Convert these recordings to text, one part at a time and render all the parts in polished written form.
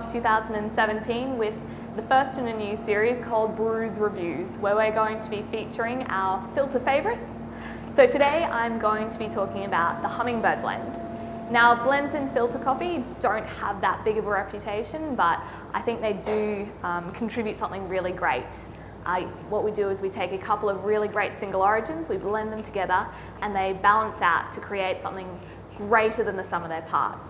off 2017 with the first in a new series called Brews Reviews, where we're going to be featuring our filter favourites. So today I'm going to be talking about the Hummingbird Blend. Now, blends in filter coffee don't have that big of a reputation, but I think they do contribute something really great. What we do is we take a couple of really great single origins, we blend them together, and they balance out to create something greater than the sum of their parts.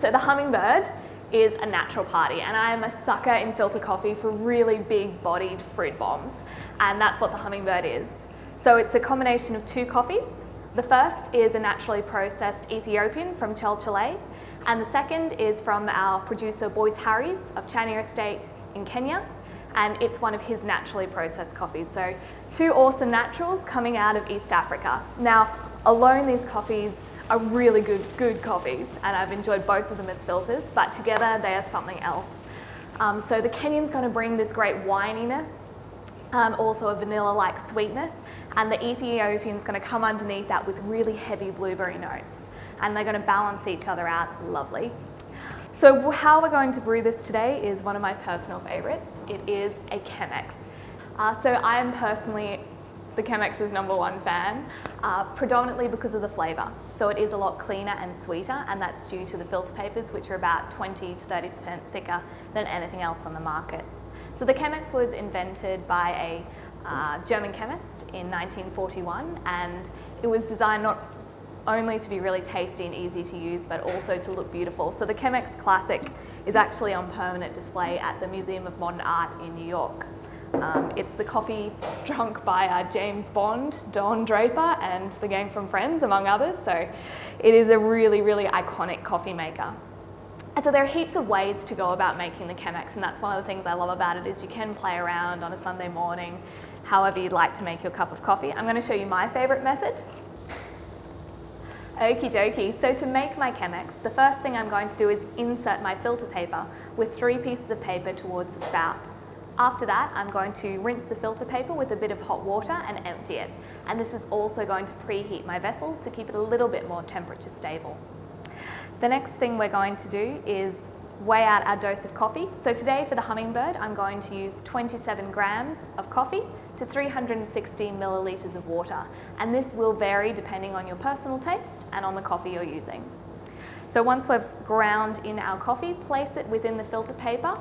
So the Hummingbird is a natural party, and I am a sucker in filter coffee for really big bodied fruit bombs, and that's what the Hummingbird is. So it's a combination of two coffees. The first is a naturally processed Ethiopian from Chelchele, and the second is from our producer Boyce Harries of Chania Estate in Kenya, and it's one of his naturally processed coffees. So two awesome naturals coming out of East Africa. Now, alone these coffees are really good coffees, and I've enjoyed both of them as filters, but together they are something else. So the Kenyan's going to bring this great wininess, also a vanilla-like sweetness, and the Ethiopian's going to come underneath that with really heavy blueberry notes, and they're going to balance each other out lovely. So how we're going to brew this today is one of my personal favourites. It is a Chemex. So I am personally the Chemex's #1 fan, predominantly because of the flavour. So it is a lot cleaner and sweeter, and that's due to the filter papers, which are about 20 to 30% thicker than anything else on the market. So the Chemex was invented by a German chemist in 1941, and it was designed not only to be really tasty and easy to use, but also to look beautiful. So the Chemex Classic is actually on permanent display at the Museum of Modern Art in New York. It's the coffee drunk by James Bond, Don Draper, and the gang from Friends, among others. So it is a really iconic coffee maker. And so there are heaps of ways to go about making the Chemex, and that's one of the things I love about it, is you can play around on a Sunday morning, however you'd like to make your cup of coffee. I'm going to show you my favourite method. Okie dokie, so to make my Chemex, the first thing I'm going to do is insert my filter paper with 3 pieces of paper towards the spout. After that, I'm going to rinse the filter paper with a bit of hot water and empty it. And this is also going to preheat my vessel to keep it a little bit more temperature stable. The next thing we're going to do is weigh out our dose of coffee. So today for the Hummingbird, I'm going to use 27 grams of coffee to 360 millilitres of water. And this will vary depending on your personal taste and on the coffee you're using. So once we've ground in our coffee, place it within the filter paper.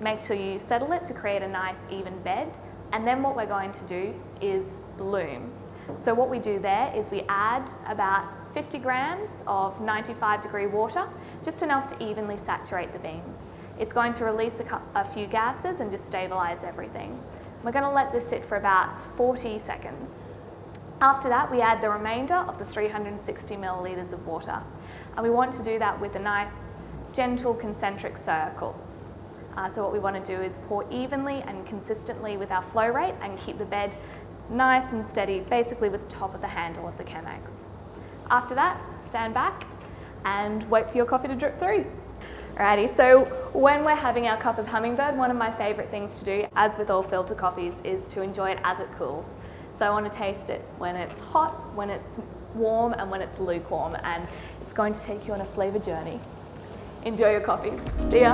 Make sure you settle it to create a nice even bed, and then what we're going to do is bloom. So what we do there is we add about 50 grams of 95-degree water, just enough to evenly saturate the beans. It's going to release a few gases and just stabilise everything. We're going to let this sit for about 40 seconds. After that, we add the remainder of the 360 millilitres of water, and we want to do that with a nice gentle concentric circles. So what we want to do is pour evenly and consistently with our flow rate and keep the bed nice and steady, basically with the top of the handle of the Chemex. After that, stand back and wait for your coffee to drip through. Alrighty, so when we're having our cup of Hummingbird, one of my favourite things to do, as with all filter coffees, is to enjoy it as it cools. So I want to taste it when it's hot, when it's warm, and when it's lukewarm, and it's going to take you on a flavour journey. Enjoy your coffees. See ya.